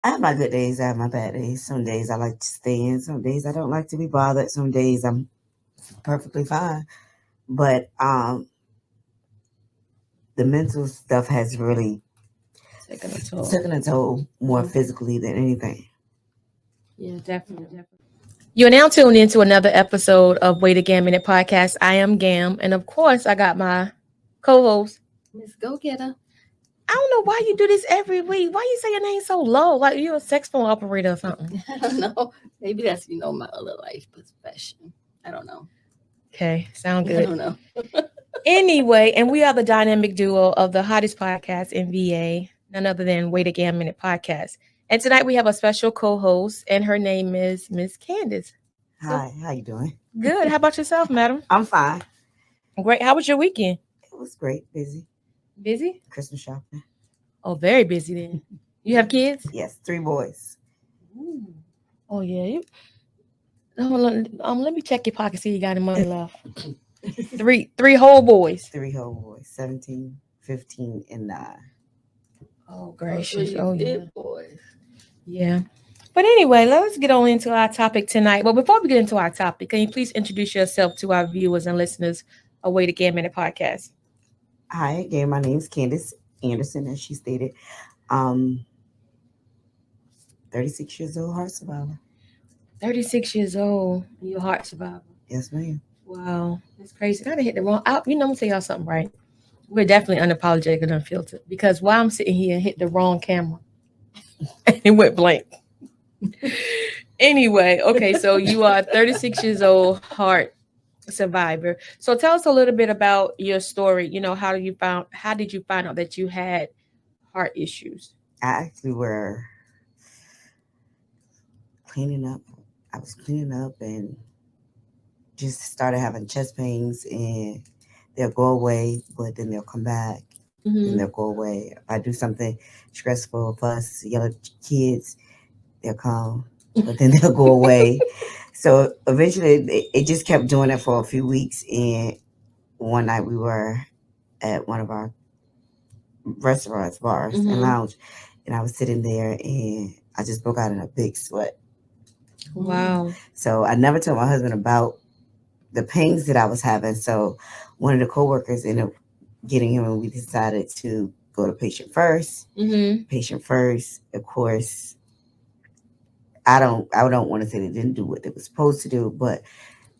I have my good days. I have my bad days. Some days I like to stay in. Some days I don't like to be bothered. Some days I'm perfectly fine. But the mental stuff has really Taking a toll. taken a toll more physically than anything. Yeah, definitely. You are now tuned into another episode of WAGM podcast. I am Gam, and of course, I got my co-host. Mz Gogetta. I don't know why you do this every week. Why you say your name so low? Like you're a sex phone operator or something. I don't know. Maybe that's my other life profession. I don't know. Okay, sound I good. don't know. Anyway, and we are the dynamic duo of the hottest podcast in VA, none other than WAGM podcast. And tonight we have a special co-host, and her name is Miss Candice. Hi, how you doing? Good. How about yourself, madam? I'm fine. Great. How was your weekend? It was great. Busy. Busy? Christmas shopping. Oh, very busy then. You have kids? Yes, 3 boys. Ooh. Oh yeah. Hold on, let me check your pocket. See you got any money left. three whole boys. 3 whole boys. 17, 15, and 9. Oh gracious. Oh yeah. Boys. Yeah. But anyway, let's get on into our topic tonight. But before we get into our topic, can you please introduce yourself to our viewers and listeners of WAGM podcast? Hi again. My name is Candice Anderson, as she stated. 36 years old, heart survivor. 36 years old, you're a heart survivor. Yes, ma'am. Wow, that's crazy. I done hit the wrong. I'm gonna tell y'all something, right? We're definitely unapologetic and unfiltered because while I'm sitting here and hit the wrong camera, and it went blank. Anyway, okay, so you are 36 years old, heart survivor. So tell us a little bit about your story. You know, how did you find out that you had heart issues? I actually were cleaning up. I was cleaning up and just started having chest pains, and they'll go away, but then they'll come back. Then they'll go away. If I do something stressful, fuss, yell at kids, they'll come, but then they'll go away. So eventually, it just kept doing it for a few weeks. And one night we were at one of our restaurants, bars, and lounge, and I was sitting there, and I just broke out in a big sweat. Wow. So I never told my husband about the pains that I was having. So one of the coworkers ended up getting him, and we decided to go to patient first. Patient first, of course. I don't want to say they didn't do what they were supposed to do, but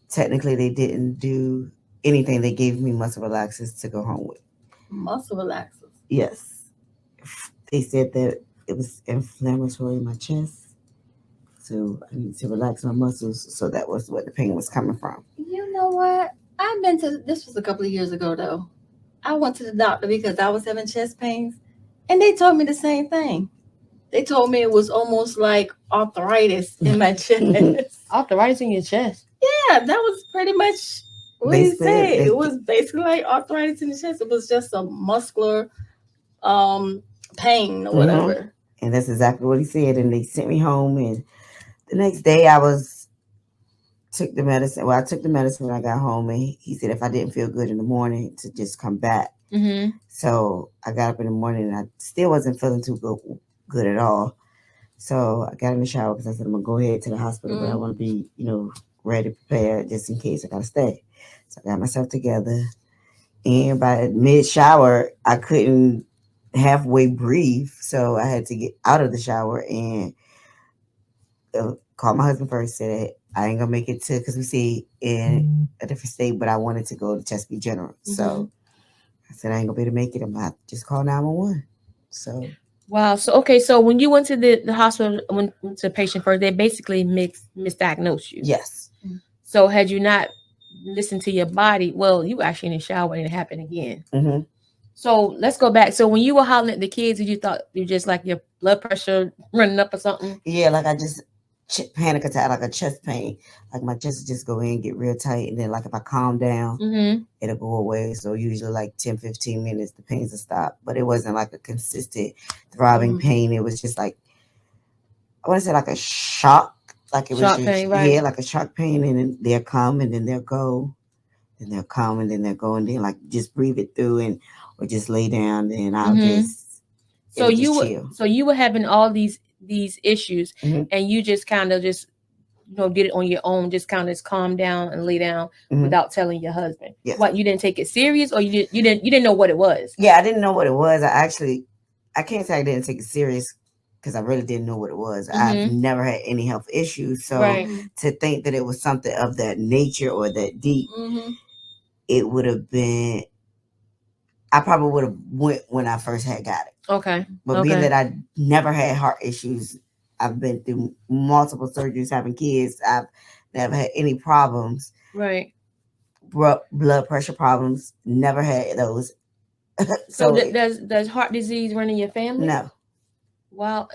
technically they didn't do anything. They gave me muscle relaxers to go home with. Muscle relaxers? Yes. They said that it was inflammatory in my chest, so I needed to relax my muscles. So that was what the pain was coming from. You know what? I've been to, this was a couple of years ago though. I went to the doctor because I was having chest pains, and they told me the same thing. They told me it was almost like arthritis in my chest. Arthritis in your chest? Yeah, that was pretty much what he said. It was basically like arthritis in the chest. It was just a muscular pain or whatever. And that's exactly what he said. And they sent me home, and the next day I took the medicine. Well, I took the medicine when I got home, and he said if I didn't feel good in the morning to just come back. So I got up in the morning, and I still wasn't feeling too good at all. So I got in the shower because I said I'm gonna go ahead to the hospital, but I want to be, ready, prepared just in case I gotta stay. So I got myself together, and by mid shower, I couldn't halfway breathe, so I had to get out of the shower and call my husband first. Said I ain't gonna make it to, because we stay in a different state, but I wanted to go to Chesapeake General. So I said I ain't gonna be able to make it. I'm gonna just call 911. So. Wow. So, okay. So when you went to the hospital, went to the patient first, they basically misdiagnosed you. Yes. So had you not listened to your body, well, you actually in the shower and it happened again. So let's go back. So when you were hollering at the kids, you thought you just like your blood pressure running up or something? Yeah, like I just panic attack, like a chest pain. Like my chest just go in, get real tight, and then like if I calm down, it'll go away. So usually like 10, 15 minutes, the pains will stop. But it wasn't like a consistent throbbing pain. It was just like, I want to say like a shock. Like it was shock pain, right? Yeah, like a shock pain, and then they'll come and then they'll go. Then they'll come and then they'll go, and then like just breathe it through, or just lay down, and I'll just you were having all these these issues, Mhm. and you just kind of just did it on your own, just kind of calm down and lay down Mhm. without telling your husband. Yes. What, you didn't take it serious, or you didn't know what it was? Yeah, I didn't know what it was. I can't say I didn't take it serious because I really didn't know what it was. I've never had any health issues, so Right. to think that it was something of that nature or that deep, it would have been. I probably would have went when I first had got it. Okay. But being that I never had heart issues, I've been through multiple surgeries, having kids. I've never had any problems. Right. Blood pressure problems, never had those. So does heart disease run in your family? No. Wow.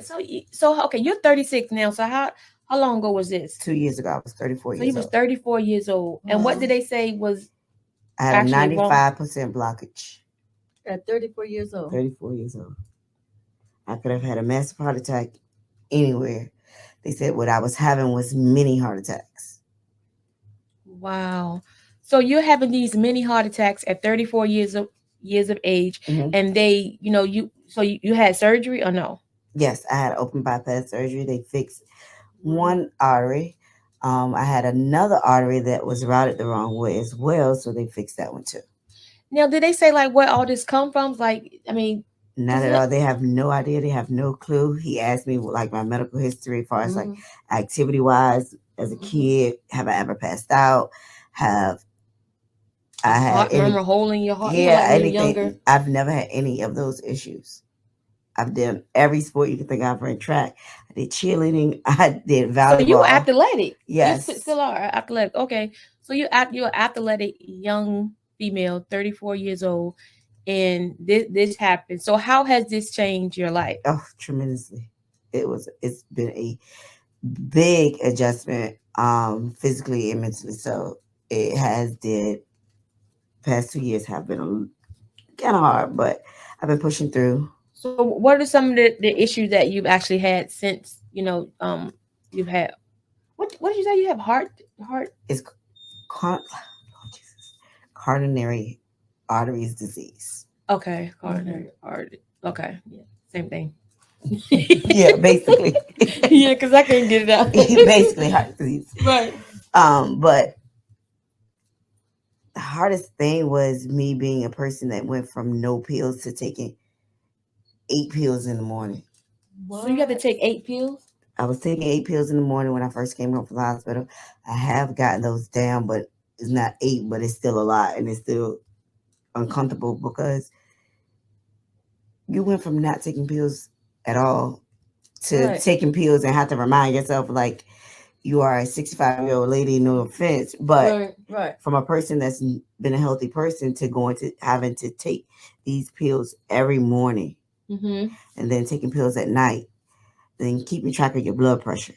So okay, you're 36 now. So how long ago was this? 2 years ago. I was 34 years old. So you was 34 years old. And what did they say was I had a 95% blockage. At 34 years old. 34 years old. I could have had a massive heart attack anywhere. They said what I was having was mini heart attacks. Wow. So you're having these mini heart attacks at 34 years of age, and they, you had surgery or no? Yes, I had open bypass surgery. They fixed one artery. I had another artery that was routed the wrong way as well, so they fixed that one too. Now, did they say like where all this come from? Like, I mean, not at all. They have no idea. They have no clue. He asked me like my medical history as far as like activity wise as a kid. Have I ever passed out? Have I had any hole in your heart? Yeah, anything. I've never had any of those issues. I've done every sport you can think of. I ran track. I did cheerleading. I did volleyball. So you were athletic. Yes. You still are athletic. Okay. So you're athletic young female, 34 years old, and this happened. So how has this changed your life? Oh, tremendously. It's been a big adjustment, physically and mentally. So it has did. Past 2 years have been kind of hard, but I've been pushing through. So what are some of the issues that you've actually had since you've had what did you say you have heart it's coronary arteries disease. Okay, coronary artery. Okay, yeah, same thing. Yeah, basically. Yeah, because I couldn't get it out. Basically heart disease. Right. But the hardest thing was me being a person that went from no pills to taking 8 pills in the morning. What? So you have to take 8 pills? I was taking 8 pills in the morning when I first came home from the hospital. I have gotten those down, but it's not 8, but it's still a lot, and it's still uncomfortable because you went from not taking pills at all to taking pills and have to remind yourself like you are a 65-year-old lady, no offense, but from a person that's been a healthy person to going to having to take these pills every morning and then taking pills at night, then keeping track of your blood pressure.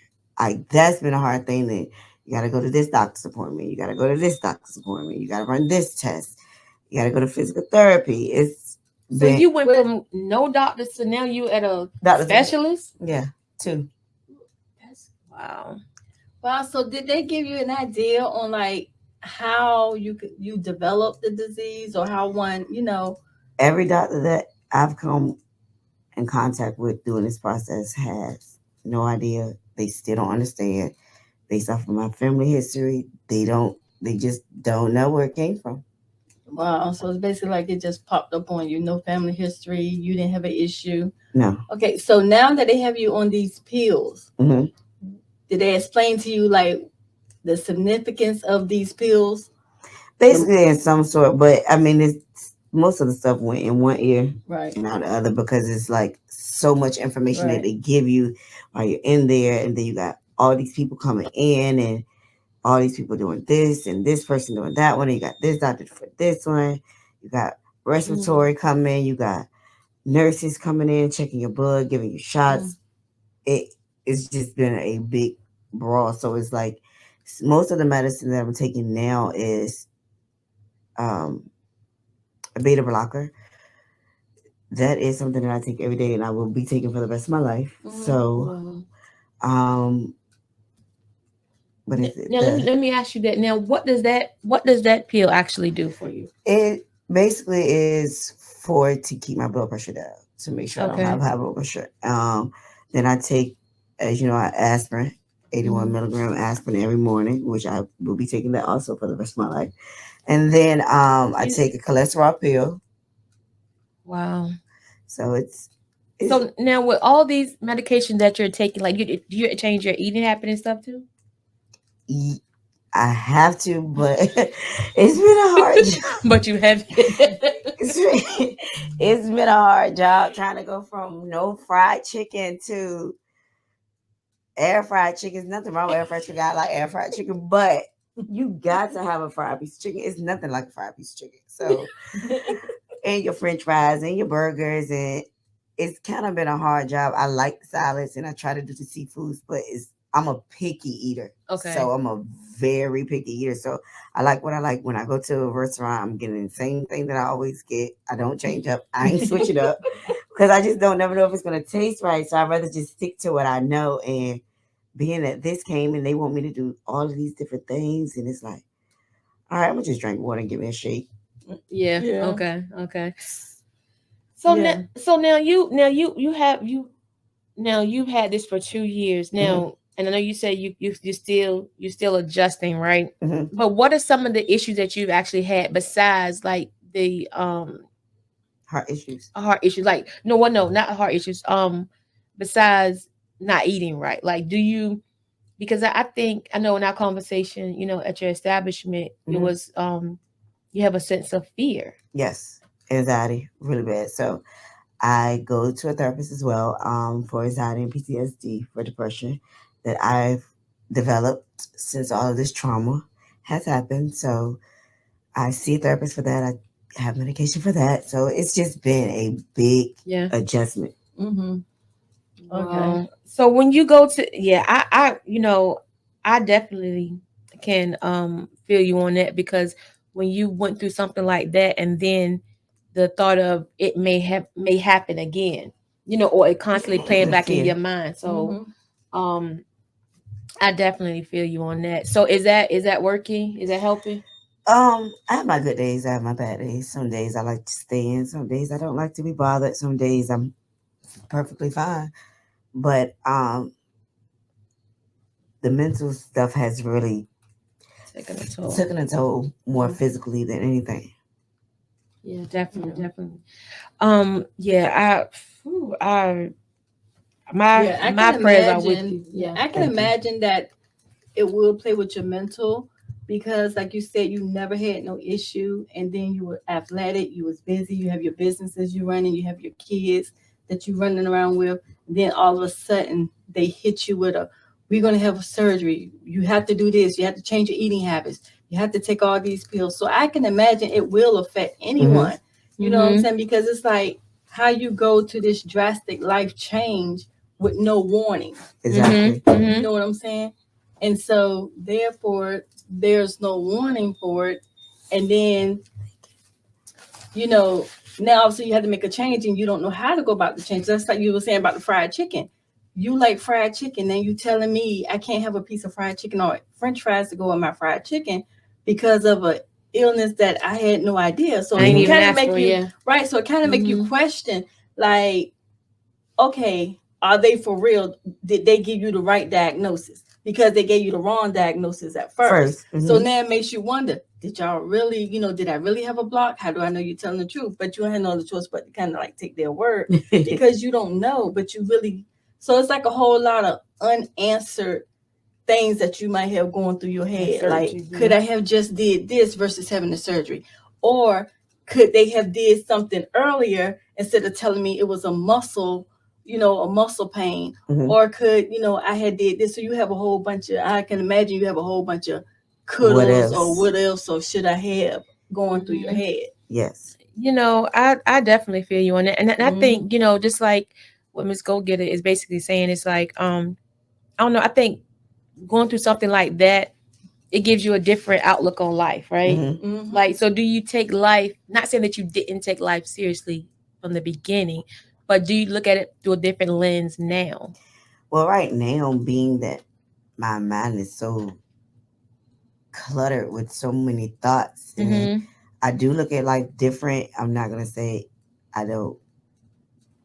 That's been a hard thing. That you got to go to this doctor's appointment. You got to go to this doctor's appointment. You got to run this test. You got to go to physical therapy. So you went from no doctors to now you at a specialist? Yeah, 2. Wow. Wow. So did they give you an idea on like how you developed the disease or how one, Every doctor that I've come in contact with during this process has no idea. They still don't understand. Based off of my family history, they just don't know where it came from. Wow. So it's basically like it just popped up on you. No family history. You didn't have an issue. No. Okay. So now that they have you on these pills, did they explain to you like the significance of these pills? Basically in some sort, but I mean, it's most of the stuff went in one ear and out the other because it's like so much information that they give you while you're in there, and then you got all these people coming in and all these people doing this and this person doing that one. And you got this doctor for this one. You got respiratory coming. You got nurses coming in, checking your blood, giving you shots. It's just been a big brawl. So it's like most of the medicine that I'm taking now is a beta blocker. That is something that I take every day and I will be taking for the rest of my life. So, but let me ask you that. Now, what does that pill actually do for you? It basically is to keep my blood pressure down, to make sure I don't have high blood pressure. Then I take as you know, aspirin, 81 milligram aspirin every morning, which I will be taking that also for the rest of my life. And then I take a cholesterol pill. Wow. So it's so now with all these medications that you're taking, like do you change your eating habit and stuff too? I have to, but it's been a hard job. But you have It's been a hard job trying to go from no fried chicken to air fried chicken. There's nothing wrong with air fried chicken. I like air fried chicken, but you got to have a fried piece of chicken. It's nothing like a fried piece of chicken. So, and your French fries and your burgers, and it's kind of been a hard job. I like the salads and I try to do the seafoods, but I'm a picky eater. Okay. So I'm a very picky eater. So I like what I like. When I go to a restaurant, I'm getting the same thing that I always get. I don't change up. I ain't switch it up because I just don't never know if it's going to taste right. So I'd rather just stick to what I know. And being that this came and they want me to do all of these different things, and it's like, all right, I'm going to just drink water and give me a shake. Yeah. Okay. So now you've had this for 2 years now, and I know you said you're still adjusting, right? Mm-hmm. But what are some of the issues that you've actually had besides like the heart issues? Like no, not heart issues. Besides not eating right, like do you? Because I think I know in our conversation, at your establishment, it was you have a sense of fear. Yes, anxiety, really bad. So I go to a therapist as well for anxiety and PTSD for depression that I've developed since all of this trauma has happened. So I see a therapist for that. I have medication for that. So it's just been a big adjustment. Mm-hmm. Okay. So when you go to I definitely can feel you on that, because when you went through something like that and then the thought of it may happen again, or it constantly playing back in your mind. So I definitely feel you on that. So is that working? Is that helping? I have my good days, I have my bad days. Some days I like to stay in, some days I don't like to be bothered, some days I'm perfectly fine. But the mental stuff has really taken a toll more physically than anything. Yeah, definitely. My prayers are with you. Yeah, I can imagine that it will play with your mental, because like you said, you never had no issue, and then you were athletic, you was busy, you have your businesses you running, you have your kids that you running around with, and then all of a sudden they hit you with we're going to have a surgery, you have to do this, you have to change your eating habits, you have to take all these pills. So I can imagine it will affect anyone. You know what I'm saying? Because it's like how you go to this drastic life change with no warning. Exactly. You know what I'm saying? And so therefore there's no warning for it. And then, now obviously you have to make a change and you don't know how to go about the change. That's like you were saying about the fried chicken. You like fried chicken, and you telling me I can't have a piece of fried chicken or French fries to go with my fried chicken because of a illness that I had no idea. So it kind of make you right. So it kind of make you question, like, okay, are they for real? Did they give you the right diagnosis? Because they gave you the wrong diagnosis at first. So now it makes you wonder, did y'all really, did I really have a block? How do I know you're telling the truth? But you don't have no other choice but to kind of like take their word because you don't know, but you really, so it's like a whole lot of unanswered things that you might have going through your head. Like, could I have just did this versus having the surgery? Or could they have did something earlier instead of telling me it was a muscle pain? Or could, I had did this. So you have a whole bunch of, I can imagine you have a whole bunch of could or what else or should I have going through your head? Yes. I definitely feel you on that. And I think, just like what Mz Gogetta is basically saying, it's like, I don't know, I think going through something like that, it gives you a different outlook on life, right? Like, so do you take life, not saying that you didn't take life seriously from the beginning, but do you look at it through a different lens now? Well, right now, being that my mind is so cluttered with so many thoughts, and I do look at life different. I'm not going to say I don't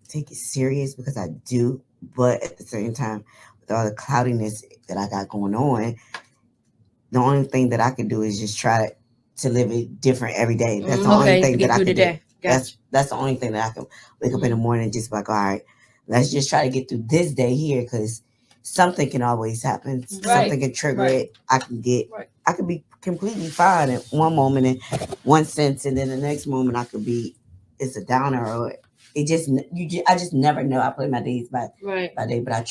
take it serious, because I do, but at the same time, with all the cloudiness that I got going on, the only thing that I could do is just try to live it different every day. That's the only thing that I could do. That's the only thing that I can wake up in the morning and just be like, all right, let's just try to get through this day here, because something can always happen. Something can trigger it. I could be completely fine at one moment in one sense, and then the next moment I could be it's a downer, or I just never know. I play my days by day, but I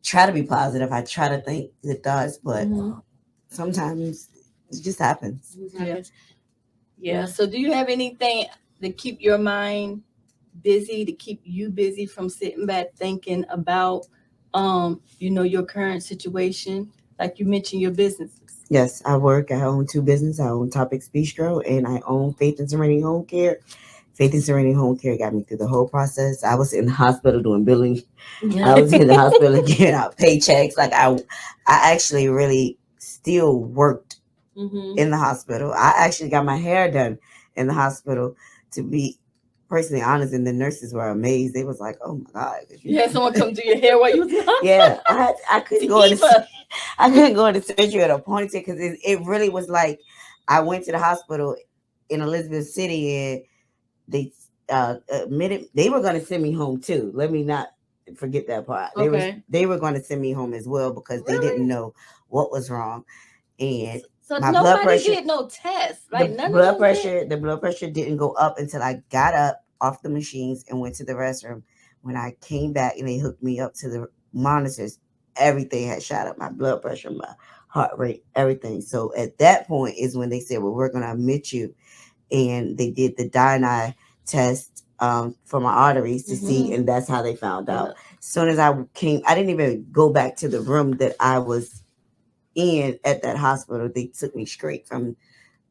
try to be positive. I try to think good thoughts, but sometimes it just happens. Yeah. So do you have anything to keep your mind busy, to keep you busy from sitting back thinking about your current situation? Like you mentioned your businesses. Yes, I own 2 businesses. I own Topics Bistro, and I own Faith and Serenity Home Care. Faith and Serenity Home Care got me through the whole process. I was in the hospital doing billing. I was in the hospital getting out paychecks. Like I actually really still worked in the hospital. I actually got my hair done in the hospital, to be personally honest, and the nurses were amazed. They was like, "Oh my God!" You had someone come do your hair while you was in the hospital? Yeah, I couldn't go into I couldn't go into surgery at a ponytail, because it really was like I went to the hospital in Elizabeth City, and they admitted they were going to send me home too. Let me not forget that part. They were going to send me home as well, because they didn't know what was wrong, and so my nobody blood pressure did no test. Like the blood pressure didn't go up until I got up off the machines and went to the restroom. When I came back and they hooked me up to the monitors, everything had shot up. My blood pressure, my heart rate, everything. So at that point is when they said, well, we're going to admit you. And they did the dye test for my arteries to see, and that's how they found out. As soon as I didn't even go back to the room that I was in at that hospital. They took me straight from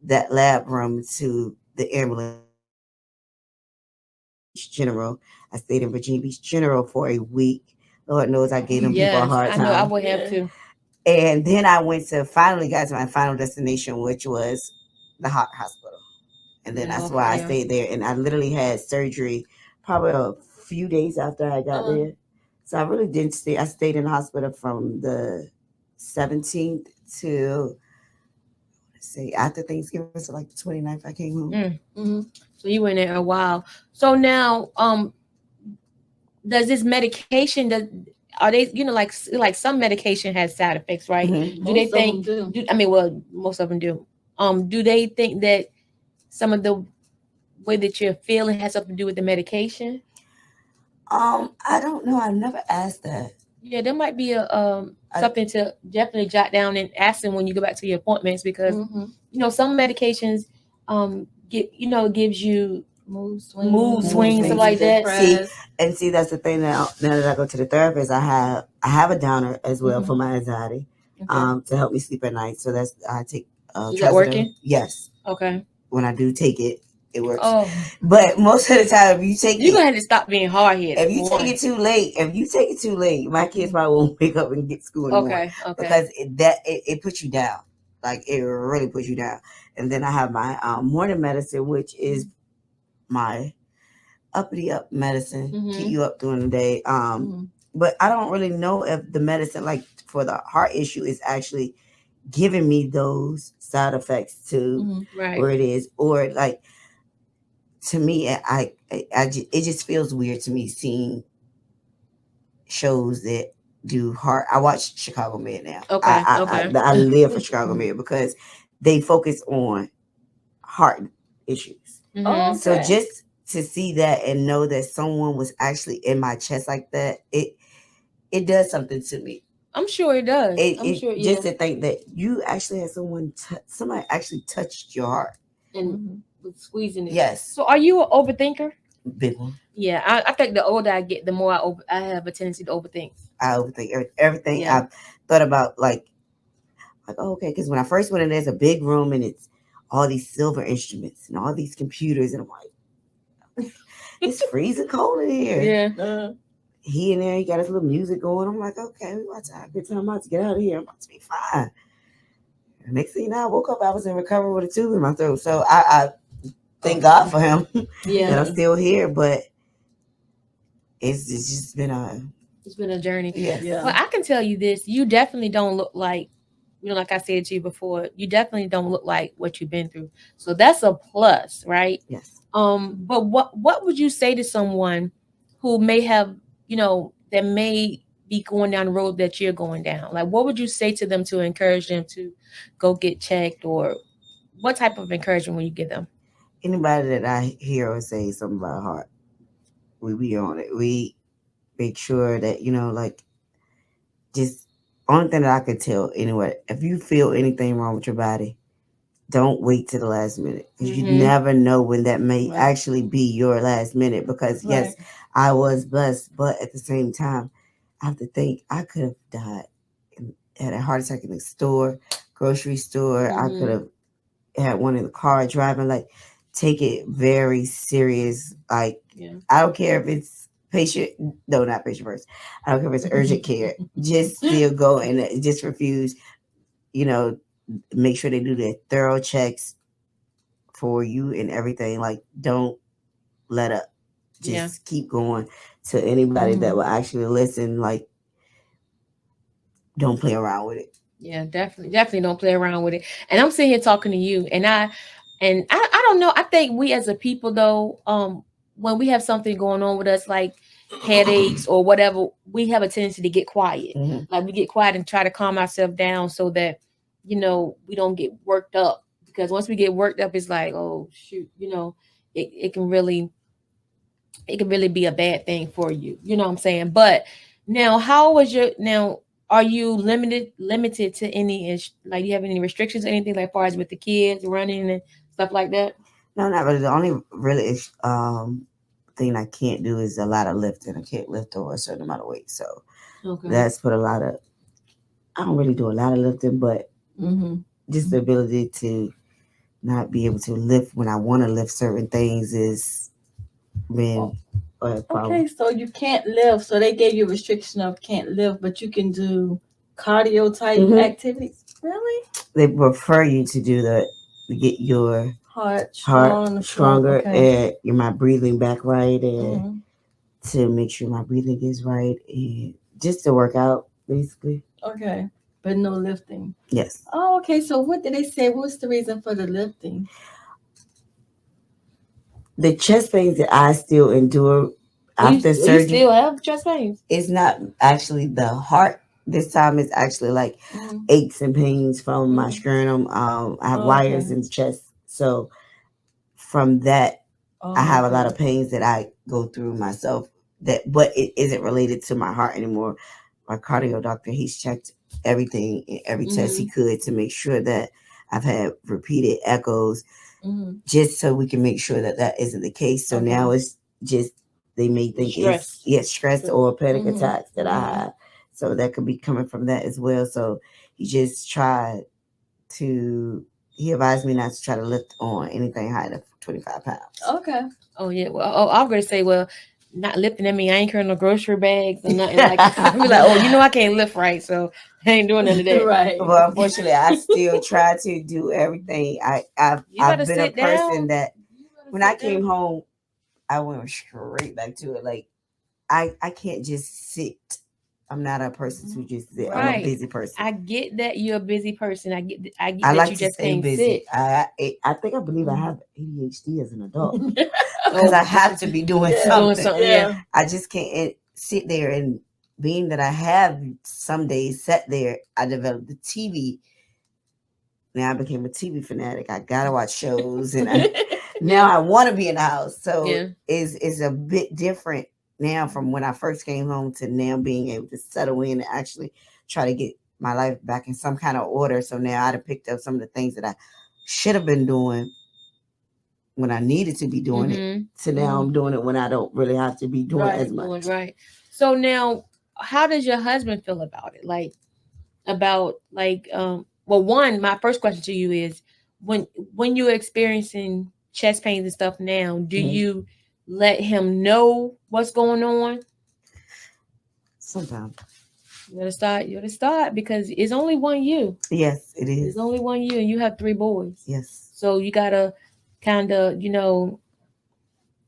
that lab room to the ambulance General. I stayed in Virginia Beach General for a week. Lord knows I gave them people a hard time. I know, I would have to. And then I finally got to my final destination, which was the heart hospital. And then that's why I stayed there. And I literally had surgery probably a few days after I got there. So I really didn't stay. I stayed in the hospital from the 17th to, after Thanksgiving, so like the 29th, I came home. So you were in there a while. So now, does this medication, are they, like some medication has side effects, right? Do they think, most of them do. Do they think that some of the way that you're feeling has something to do with the medication? I don't know. I've never asked that. Yeah, there might be something to definitely jot down and ask them when you go back to your appointments, because some medications gives you mood swings, stuff like that. See, that's the thing. Now that I go to the therapist, I have a downer as well for my anxiety, to help me sleep at night. So I take. Is that working? Yes. Okay. When I do take it, it works. But most of the time, if you take you're gonna have to stop being hard-headed. If you take it too late, my kids probably won't wake up and get to school anymore. Okay. Because it puts you down. Like it really puts you down. And then I have my morning medicine, which is my uppity up medicine, keep you up during the day. But I don't really know if the medicine, like for the heart issue, is actually giving me those side effects to where it is, or like, to me, it just feels weird to me seeing shows that do heart. I watch Chicago Med now. I live for Chicago Med because they focus on heart issues. So just to see that and know that someone was actually in my chest like that, it does something to me. I'm sure it does. Just to think that you actually had somebody actually touched your heart and was squeezing it. Yes. So are you an overthinker? Big one. Yeah, I think the older I get, the more I have a tendency to overthink. I overthink everything. Yeah. I've thought about like okay, because when I first went in, there's a big room and it's all these silver instruments and all these computers, and I'm like, it's freezing cold in here. Yeah. He in there, he got his little music going. I'm like, okay, we about to have a good time. I'm about to get out of here. I'm about to be fine. And next thing you know, I woke up, I was in recovery with a tube in my throat. So I thank God for him. Yeah. That I'm still here, but it's just been It's been a journey. Yes. Yeah. Well, I can tell you this: you definitely don't look like, like I said to you before, you definitely don't look like what you've been through. So that's a plus, right? Yes. But what would you say to someone who may have, that may be going down the road that you're going down? Like, what would you say to them to encourage them to go get checked, or what type of encouragement will you give them? Anybody that I hear or say something about heart, we be on it. We make sure that, like, just only thing that I could tell anyway, if you feel anything wrong with your body, don't wait to the last minute, because you never know when that may actually be your last minute. Because yes, I was blessed, but at the same time, I have to think I could have died and had a heart attack in the store, grocery store. I could have had one in the car driving. Like, take it very serious. Like, I don't care if it's not patient first. I don't care if it's urgent care. Just still go and just refuse. Make sure they do their thorough checks for you and everything. Like, don't let up. Just keep going. To anybody that will actually listen, like, don't play around with it. Yeah, definitely don't play around with it. And I'm sitting here talking to you, and I don't know. I think we as a people, though, when we have something going on with us, like headaches or whatever, we have a tendency to get quiet. Like, we get quiet and try to calm ourselves down so that, we don't get worked up. Because once we get worked up, it's like, oh shoot, it can really be a bad thing for you. You know what I'm saying? But now, are you limited to any, like, do you have any restrictions or anything, like far as with the kids running and stuff like that? No, not really. The only really thing I can't do is a lot of lifting. I can't lift over a certain amount of weight. So that's put a lot of, I don't really do a lot of lifting, but just the ability to not be able to lift when I want to lift certain things is been a problem. Okay, so you can't lift. So they gave you a restriction of can't lift, but you can do cardio type activities. Really? They prefer you to do get your heart stronger, and my breathing back right, and to make sure my breathing is right, and just to work out, basically. Okay, but no lifting. Yes. Oh, okay. So what did they say? What's the reason for the lifting? The chest pains that I still endure after surgery. You still have chest pains? It's not actually the heart. This time it's actually like aches and pains from my sternum. I have wires in the chest. So from that, I have a lot of pains that I go through myself. But it isn't related to my heart anymore. My cardio doctor, he's checked everything, every test he could to make sure that I've had repeated echoes, just so we can make sure that isn't the case. So now it's just, they may think it's stress or panic attacks that I have. So that could be coming from that as well. So he just he advised me not to try to lift on anything higher than 25 pounds. Okay. Oh, yeah. Well, I'm going to say, not lifting at me. I ain't carrying no grocery bags or nothing like that. I'm like, I can't lift right, so I ain't doing none of that. Right. But unfortunately, I still try to do everything. I've been a person that when I came home, I went straight back to it. Like, I can't just sit. I'm not a person who just sit. I'm a busy person. I get that you're a busy person. I get I that like you to just stay can't busy. sit. I believe I have ADHD as an adult because I have to be doing something. Yeah. I just can't sit there, and being that I have some days sat there, I developed the TV. Now I became a TV fanatic. I gotta watch shows, and now I want to be in the house. So it's a bit different now from when I first came home to now being able to settle in and actually try to get my life back in some kind of order. So now I'd have picked up some of the things that I should have been doing when I needed to be doing it. So now I'm doing it when I don't really have to be doing as much. Right. So now, how does your husband feel about it? One, my first question to you is, when you're experiencing chest pains and stuff now, do you let him know what's going on? Sometimes. You gotta start because it's only one you. Yes, it is. It's only one you, and you have 3 boys. Yes. So you gotta kind of,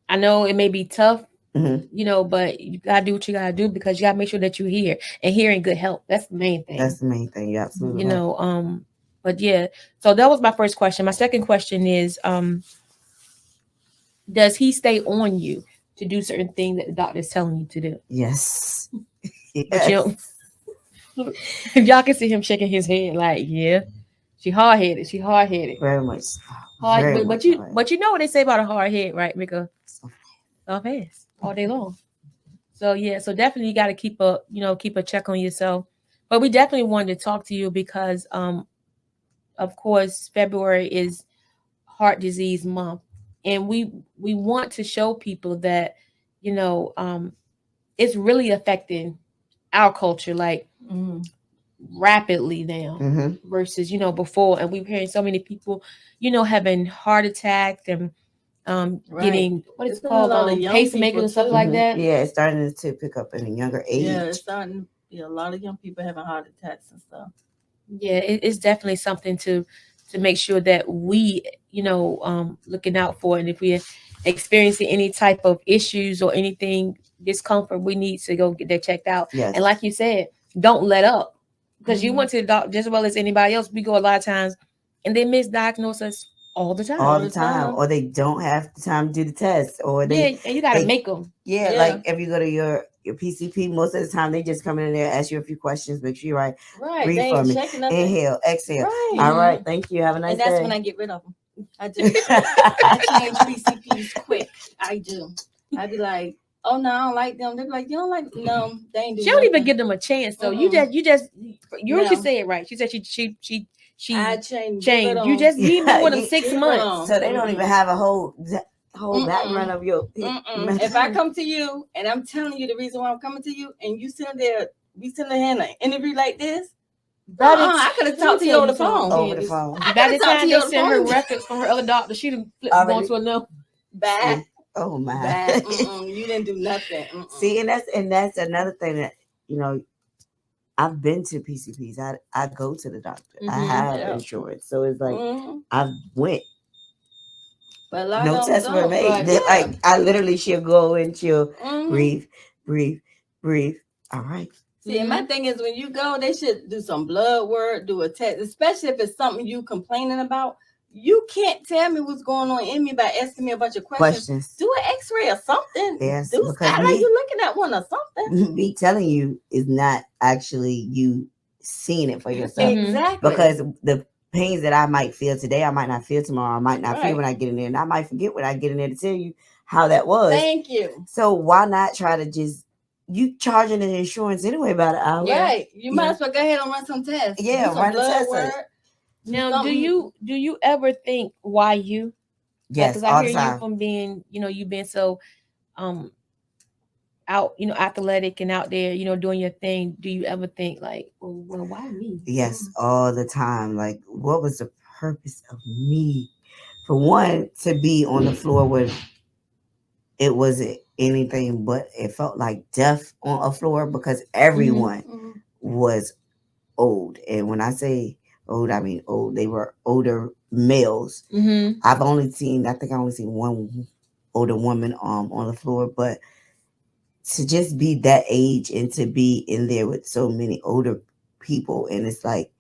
I know it may be tough You know, but you gotta do what you gotta do because you gotta make sure that you're here and here in good health. That's the main thing. That's the main thing. You're absolutely You right. know, but yeah. So that was my first question. My second question is, does he stay on you to do certain things that the doctor is telling you to do? Yes. But you don't, y'all can see him shaking his head like, yeah, she hard headed. She hard headed. Very much. Hard, Very but much you hard. but you know what they say about a hard head, right, Mika? Soft ass all day long. So yeah, so definitely you got to keep a check on yourself. But we definitely wanted to talk to you because of course February is Heart Disease Month, and we want to show people that you know it's really affecting our culture like rapidly now versus before. And we're hearing so many people having heart attacks and getting what is called pacemakers and stuff like that. Yeah, it's starting to pick up in a younger age. Yeah, it's starting. A lot of young people having heart attacks and stuff. Yeah, it's definitely something to make sure that we looking out for. And if we're experiencing any type of issues or anything discomfort, we need to go get that checked out. Yes. And like you said, don't let up, because you went to the doctor just as well as anybody else. We go a lot of times and they misdiagnose us all the time. Or they don't have the time to do the test, or they and you got to make them. Yeah, like if you go to your PCP, most of the time they just come in there, ask you a few questions, make sure you're right. Breathe for me. Inhale, exhale. Right. All right, thank you. Have a nice day. And that's when I get rid of them. I do. I change PCPs quick. I do. I be like, oh no, I don't like them. They be like, you don't like them? No, they ain't do. She don't even give them a chance. So you should say it right. She said she I change. You just leave them with them 6 months, so they don't even have a whole background of your. If I come to you and I'm telling you the reason why I'm coming to you, and you sitting there, we sitting there in an interview like this, I could have talked to you on the phone. Over the phone. By the time they send her records from her other doctor, she'd have flipped going to a no. Bad. Oh my! Bad. You didn't do nothing. See, and that's another thing that I've been to PCPs. I go to the doctor. I have insurance, so it's like I've went. But no tests were made. Like I literally, she'll go and she'll breathe. All right. See, and my thing is when you go, they should do some blood work, do a test, especially if it's something you complaining about. You can't tell me what's going on in me by asking me a bunch of questions. Do an X-ray or something. Yes, like you looking at one or something. Me telling you is not actually you seeing it for yourself. Exactly. Because the pains that I might feel today, I might not feel tomorrow. I might not feel when I get in there, and I might forget when I get in there to tell you how that was. Thank you. So why not try to just you charging an insurance anyway by the hour? Yeah, you might as well go ahead and run some tests. Yeah, run a test. Now, do you ever think why you? Yes, because I hear you from being, you being so out, athletic and out there, doing your thing. Do you ever think like, well, why me? Yes, all the time. Like, what was the purpose of me? For one, to be on the floor where it wasn't anything but it felt like death on a floor because everyone was old. And when I say old, I mean old. They were older males. I think I only seen one older woman on the floor, but to just be that age and to be in there with so many older people, and it's like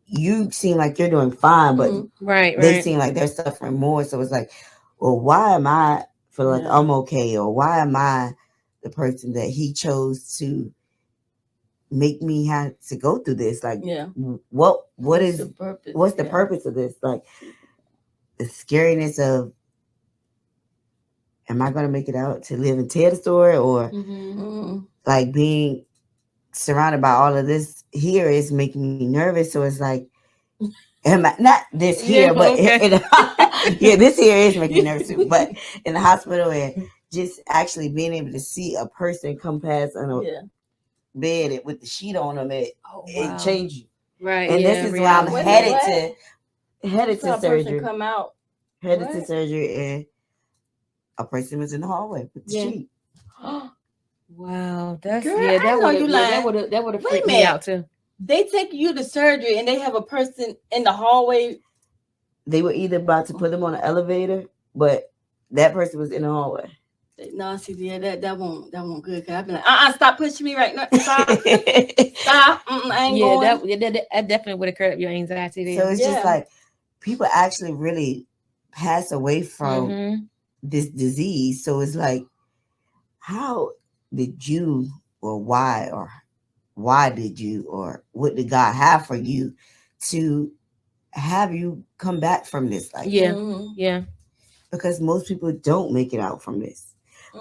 you seem like you're doing fine, but they seem like they're suffering more. So it's like, well, why am I feel like I'm okay, or why am I the person that he chose to make me have to go through this? Like, what's the purpose? What's the purpose of this? Like the scariness of, am I going to make it out to live and tell the story, or like being surrounded by all of this here is making me nervous. So it's like, am I not this here, but this here is making me nervous too. But in the hospital and just actually being able to see a person come past on a bed with the sheet on them, it changed you. Right. And this is where I'm headed to surgery. Come out. Headed to surgery, and a person was in the hallway with the sheet. Wow, that's that would have freaked me out too. They take you to surgery and they have a person in the hallway. They were either about to put them on an elevator, but that person was in the hallway. No, see, yeah, that won't good. Cause I've been like, stop pushing me right now. Stop, stop. I ain't going. That definitely would have curbed your anxiety there. So it's just like people actually really pass away from this disease. So it's like, how did you, or why did you, or what did God have for you to have you come back from this? Like, yeah. Because most people don't make it out from this.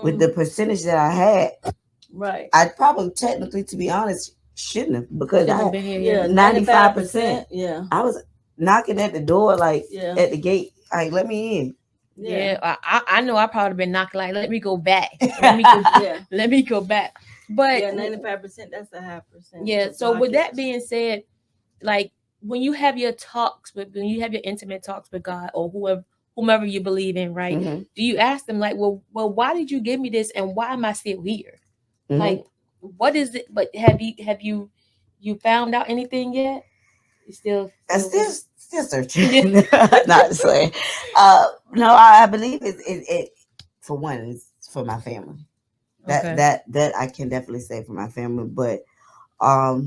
With the percentage that I had, right, I probably technically, to be honest, shouldn't have, because I been here, 95%. Yeah, I was knocking at the door, like at the gate, like, let me in. Yeah, I know I probably been knocking like, let me go back. Let me go, let me go back. But 95%, that's a half percent. Yeah. So with that being said, like when you have your talks when you have your intimate talks with God or whomever you believe in, right? Do you ask them like, well, why did you give me this, and why am I still here? Like, what is it? But have you found out anything yet? You still searching. Not saying. No, I believe it for one, it's for my family. That I can definitely say for my family. But I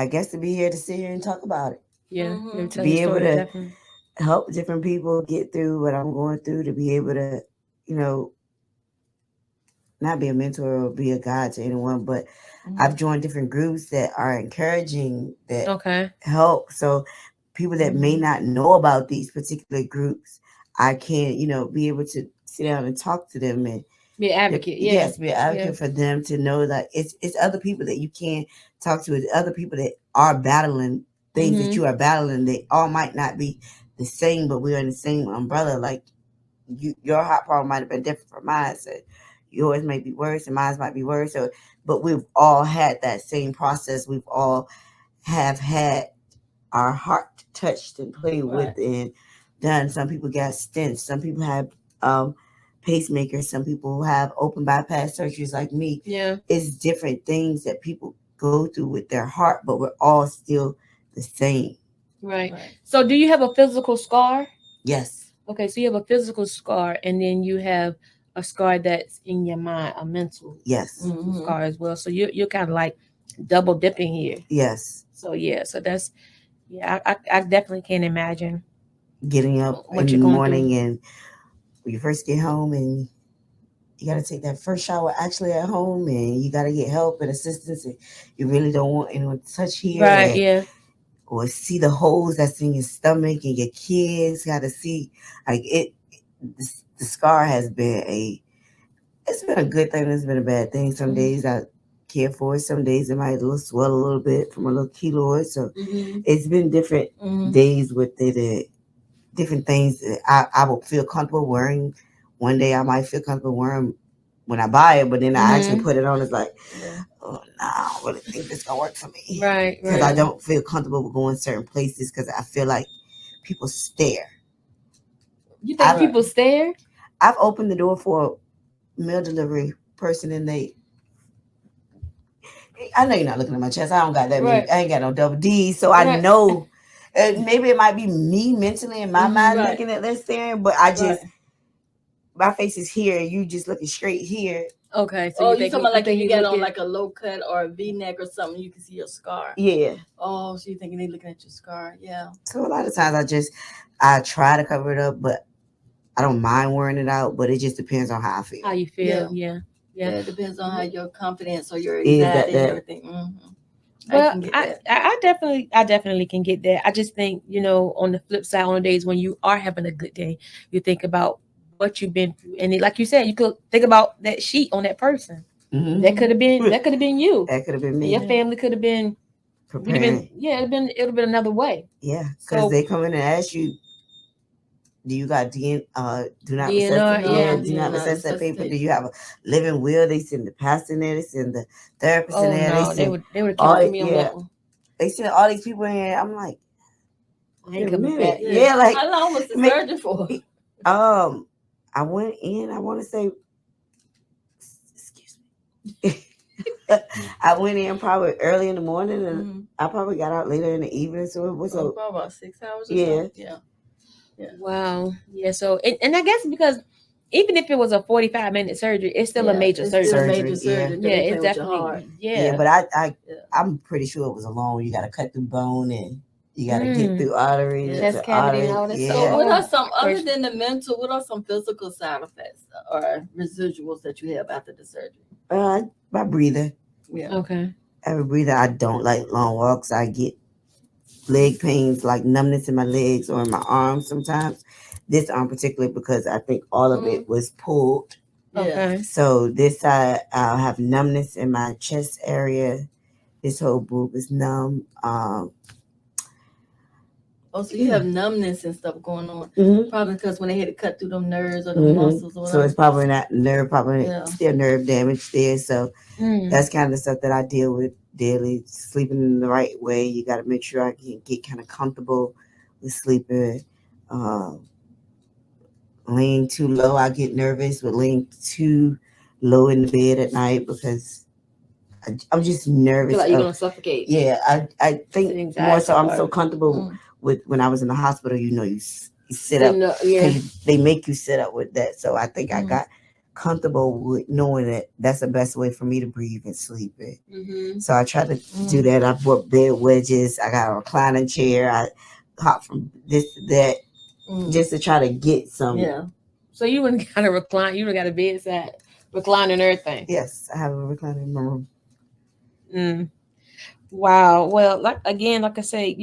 guess to be here to sit here and talk about it. Yeah. To be able to help different people get through what I'm going through, to be able to, not be a mentor or be a guide to anyone, but I've joined different groups that are encouraging, that help. So people that may not know about these particular groups, I can, be able to sit down and talk to them and be an advocate. Yes, be an advocate for them to know that it's other people that you can talk to. It's other people that are battling things that you are battling. They all might not be the same, but we're in the same umbrella. Like your heart problem might have been different from mine. So yours may be worse and mine might be worse. So, but we've all had that same process. We've all have had our heart touched and played with and done. Some people got stents. Some people have pacemakers. Some people have open bypass surgeries like me. Yeah. It's different things that people go through with their heart, but we're all still the same. Right. So do you have a physical scar? Yes. Okay, so you have a physical scar, and then you have a scar that's in your mind, a mental scar as well. So you're kind of like double dipping here. Yes. So so that's I definitely can't imagine getting up in the morning and when you first get home and you got to take that first shower actually at home, and you got to get help and assistance, and you really don't want anyone to touch here. Right. Or see the holes that's in your stomach, and your kids got to see like it. The scar has been it's been a good thing. It's been a bad thing. Some days I care for it. Some days it might swell a little bit from a little keloid. So it's been different days with it. Different things that I will feel comfortable wearing. One day I might feel comfortable wearing when I buy it, but then I actually put it on. It's like, oh no, I don't really think this gonna work for me. Right. Because I don't feel comfortable with going certain places because I feel like people stare. You think people stare? I've opened the door for a meal delivery person, and I know you're not looking at my chest. I don't got that many. I ain't got no double D, so I know. Maybe it might be me mentally in my mind looking at this staring, but I just my face is here, and you just looking straight here. Okay, so you talking like if you got on like a low cut or a V-neck or something, you can see your scar. Yeah. Oh, so you thinking they looking at your scar? Yeah. So a lot of times I try to cover it up, but I don't mind wearing it out. But it just depends on how I feel. How you feel? Yeah. It depends on how your confidence or your anxiety and everything. Well, I definitely can get that. I just think, on the flip side, on the days when you are having a good day, you think about what you've been through, and like you said, you could think about that sheet on that person. That could have been you. That could have been me. And your family could have been preparing. It'd have been another way. Yeah, because they come in and ask you, do you got do not DNR? Do not necessitate paper. Do you have a living will? They send the pastor in there. They send the therapist in there. No, they would kill me on that one. They send all these people in here. I'm like, I ain't coming back. Yeah, like how long was the surgery for? I went in. I want to say, excuse me. I went in probably early in the morning, and I probably got out later in the evening. So it was probably about 6 hours. Or so. Yeah. Wow. Yeah. So, and I guess because even if it was a 45-minute surgery, it's still a major it's surgery. still a major Surgery, yeah. surgery. Yeah, They it's play with your heart. definitely Yeah, but I'm pretty sure it was alone. You got to cut through bone and you got to get through artery to Chest cavity and artery. all that Yeah. So, what are some Gosh. other than the mental? What are some physical side effects or residuals that you have after the surgery? My breather. Yeah. Okay. I have a breather. I don't like long walks. I get leg pains, like numbness in my legs or in my arms sometimes. This arm particularly because I think all of it was pulled. Yeah. Okay. So this side I'll have numbness in my chest area. This whole boob is numb. Oh, so you have numbness and stuff going on. Mhm. Probably because when they had to cut through them nerves or the Mhm. muscles or So whatever. it's probably not nerve, probably Yeah. still nerve damage there. So Mm. that's kind of the stuff that I deal with daily. Sleeping in the right way. You got to make sure I can get kind of comfortable with sleeping. Laying too low, I get nervous. But laying too low in the bed at night because I'm just I nervous. feel like you're gonna suffocate. Yeah, I think It's more so. I'm so anxiety. comfortable with when I was in the hospital. You know, you sit up. Yeah. They make you sit up with that. So I think I got comfortable with knowing that that's the best way for me to breathe and sleep in. Mm-hmm. So I try to do that. I bought bed wedges. I got a reclining chair. I hop from this to that just to try to get some. Yeah. So you wouldn't got a recline. You would got a bedside recline and everything. Yes, I have a recliner in my room. Wow. Well, like I say,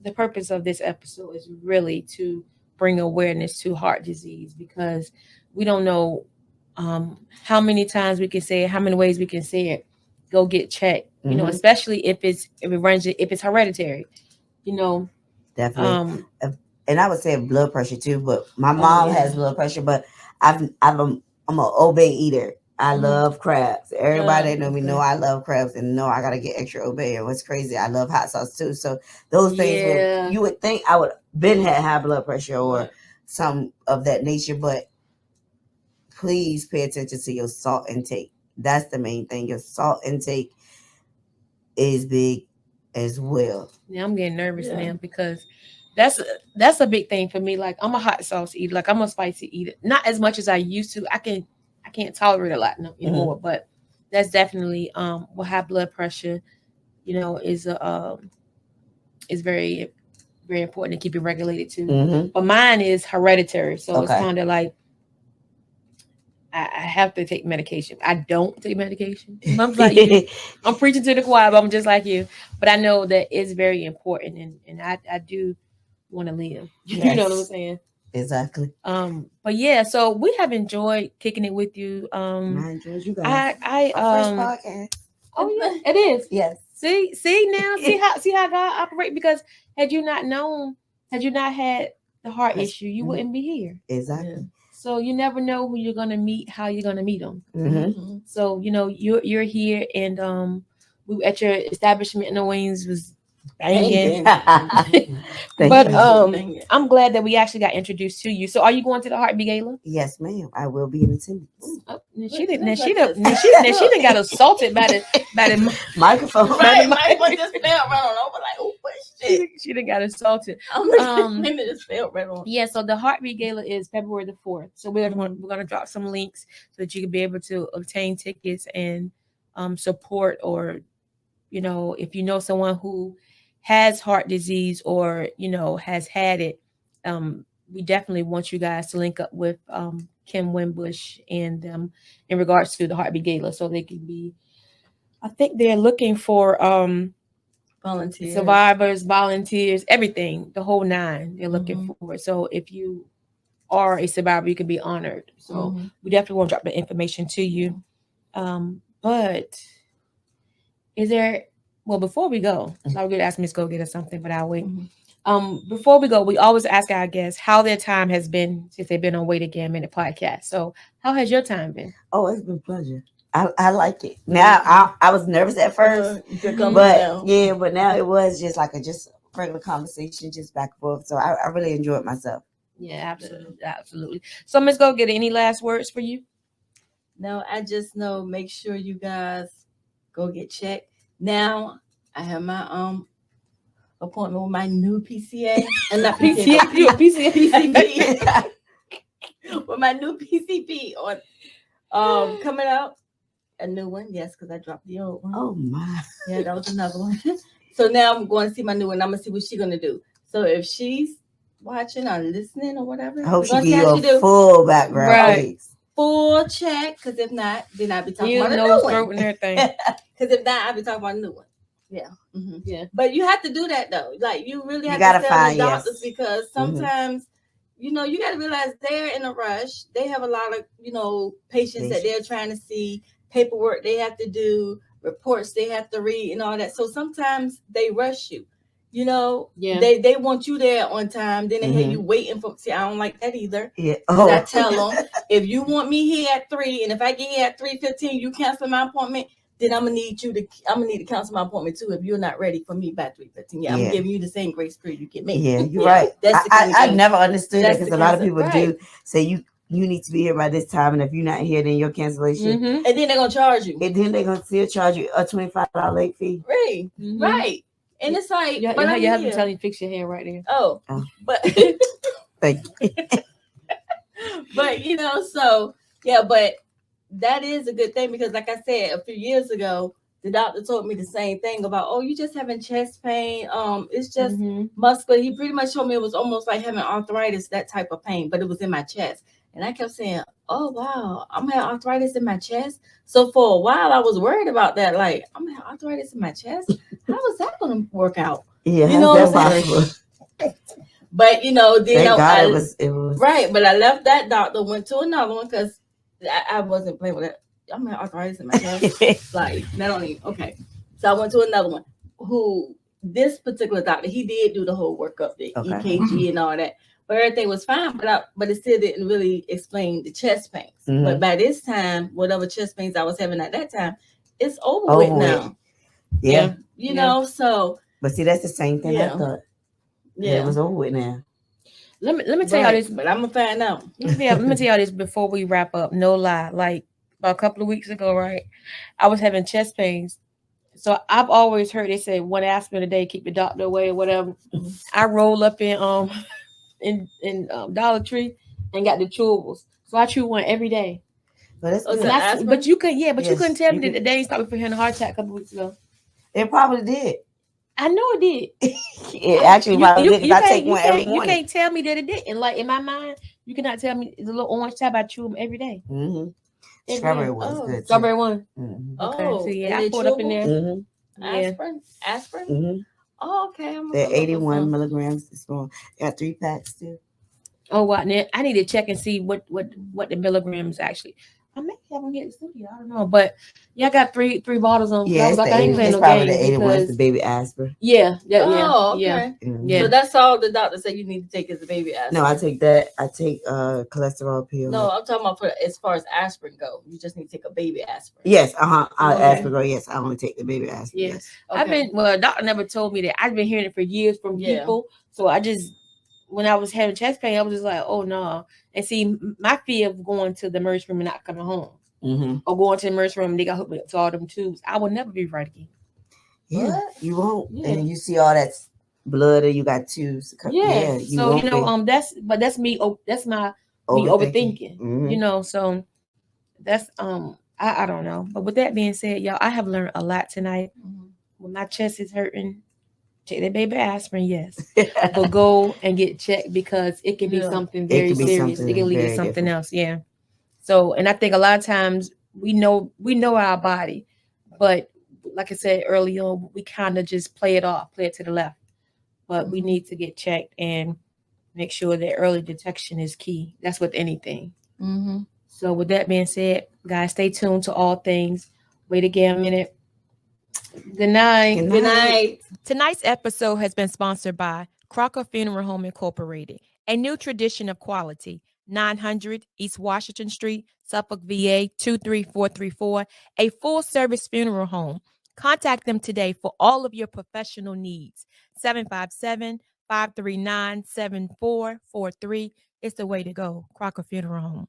the purpose of this episode is really to bring awareness to heart disease because we don't know how many times we can say it, how many ways we can say it. Go get checked. Especially if it's hereditary. Definitely. And I would say blood pressure too, but my mom has blood pressure, but I'm an obey eater. I love crabs. Everybody that know me know I love crabs and know I gotta get extra obey. And what's crazy, I love hot sauce too. So those things you would think I would been had high blood pressure or some of that nature, but please pay attention to your salt intake. That's the main thing. Your salt intake is big as well. Yeah, I'm getting nervous now because that's a big thing for me. Like I'm a hot sauce eater, like I'm a spicy eater. Not as much as I used to. I can't tolerate a lot anymore, but that's definitely with high blood pressure, is very, very important to keep it regulated too. But mine is hereditary, so it's kind of like I have to take medication. I don't take medication. I'm like you. I'm preaching to the choir, but I'm just like you. But I know that it's very important, and I do want to live. Yes. You know what I'm saying? Exactly. But yeah, so we have enjoyed kicking it with you. I enjoyed you guys. Our first podcast. Oh yeah, it is. Yes. See now, see how God operate. Because had you not had the heart issue, you wouldn't be here. Exactly. Yeah. So you never know who you're gonna meet, how you're gonna meet them. So you're here, and we at your establishment in the Wings was banging. But I'm glad that we actually got introduced to you. So are you going to the Heartbeat Gala? Yes, ma'am. I will be in attendance. She done got assaulted by the microphone. Right, microphone just fell right on over like, oh shit. She done got assaulted. It just fell right on. Yeah, so the Heartbeat Gala is February the 4th. So we're gonna drop some links so that you can be able to obtain tickets and support, or if you know someone who has heart disease or has had it, we definitely want you guys to link up with Kim Wimbush and them in regards to the Heartbeat Gala, so they can be. I think they're looking for volunteers, survivors, volunteers, everything, the whole nine. They're looking for. So if you are a survivor, you can be honored. So we definitely want to drop the information to you. But is there? Well, before we go, I was going to ask Mz Gogetta something, but I'll wait. Before we go, we always ask our guests how their time has been since they've been on WAGM Minute podcast. So how has your time been? Oh, it's been a pleasure. I like it. Now I was nervous at first, but now it was just like a regular conversation, just back and forth. So I really enjoyed myself. Yeah, absolutely. So Mz Gogetta, any last words for you? No, I just know make sure you guys go get checked. Now I have my appointment with my new PCA and not PCA. You a PCA? PCP. with my new PCP on coming out. A new one, yes, because I dropped the old one. Oh my. Yeah, that was another one. So now I'm going to see my new one. I'm gonna see what she's gonna do. So if she's watching or listening or whatever, I hope we're she gonna give see how she you a do. full background, Right. please. Full check, because if not, then I'll be talking Ears, about a nose, new throat, one. and everything. Because if not, I'll be talking about a new one. Yeah. Mm-hmm. Yeah. But you have to do that though. Like you really have gotta to tell the find, yes. doctors because sometimes, you know, you got to realize they're in a rush. They have a lot of, you know, patients that they're trying to see, paperwork they have to do, reports they have to read, and all that. So sometimes they rush you. You know, they want you there on time. Then they have you waiting for. See, I don't like that either. Yeah. I tell them if you want me here at 3, and if I get here at 3:15, you cancel my appointment. Then I'm gonna need to cancel my appointment too if you're not ready for me by 3:15. Yeah, I'm giving you the same grace period you get me. Yeah, you're right. I never understood that because a lot of people do say you need to be here by this time, and if you're not here, then your cancellation. And then they're gonna charge you. And then they're gonna still charge you a $25 late fee. Right, right. And it's like, but your husband tell you fix your hair right there. Oh. But thank you. But you know, so yeah, but that is a good thing because, like I said, a few years ago, the doctor told me the same thing about, oh, you just having chest pain. It's just muscular. He pretty much told me it was almost like having arthritis, that type of pain, but it was in my chest. And I kept saying, oh wow, I'm having arthritis in my chest. So for a while, I was worried about that. Like, I'm having arthritis in my chest. How is that going to work out? Yeah, you know that's possible. But you know, then thank God it was right. But I left that doctor, went to another one because I wasn't playing with it. I'm having arthritis in my chest. Like, not only okay. So I went to another one who this particular doctor, he did do the whole workup, the EKG and all that. But everything was fine, but it still didn't really explain the chest pains. But by this time, whatever chest pains I was having at that time, it's over with now. Yeah. You know, so. But see, that's the same thing I thought. Yeah, it was over with now. Let me tell y'all this, but I'm gonna find out. Let me tell y'all this before we wrap up. No lie, like about a couple of weeks ago, right? I was having chest pains. So I've always heard they say 1 aspirin a day keep the doctor away or whatever. I roll up in Dollar Tree and got the chewables. So I chew one every day. But you couldn't you couldn't tell me that the day stopped me from having a heart attack a couple weeks ago. It probably did. I know it did. It actually probably did. I take one every morning. You can't tell me that it didn't. Like in my mind, you cannot tell me the little orange tab. I chew them every day. Strawberry was good. Strawberry one. Okay. So yeah, I poured up in there. Aspirin. Oh, okay. They're 81 milligrams. It's small. Got 3 packs too. Oh, wow. I need to check and see what the milligrams actually. I may have them here in the studio. I don't know, but yeah, I got three bottles on. Yeah, it's probably the 81. It's the baby aspirin. Yeah. Oh, okay. Yeah. So that's all the doctor said you need to take is the baby aspirin. No, I take that. I take cholesterol pill. No, I'm talking about as far as aspirin go. You just need to take a baby aspirin. Yes. Aspirin go. Yes, I only take the baby aspirin. Yes. Okay. A doctor never told me that. I've been hearing it for years from people. So I just. When I was having chest pain, I was just like, oh, no. And see, my fear of going to the emergency room and not coming home or going to the emergency room and they got hooked me up to all them tubes, I will never be right again. Yeah, you won't. Yeah. And you see all that blood and you got tubes. Yeah. So, you know, that's me. That's my me overthinking, you know. So that's, I don't know. But with that being said, y'all, I have learned a lot tonight. When my chest is hurting, take that baby aspirin, yes. But go and get checked because it can be something very serious. It can lead to something else. Yeah. So, and I think a lot of times we know our body, but like I said earlier on, we kind of just play it to the left. But we need to get checked and make sure that early detection is key. That's with anything. So with that being said, guys, stay tuned to all things. Wait again a minute. Good night. Good night. Tonight's episode has been sponsored by Crocker Funeral Home Incorporated, a new tradition of quality. 900 East Washington Street, Suffolk, VA 23434, a full-service funeral home. Contact them today for all of your professional needs. 757-539-7443 is the way to go. Crocker Funeral Home.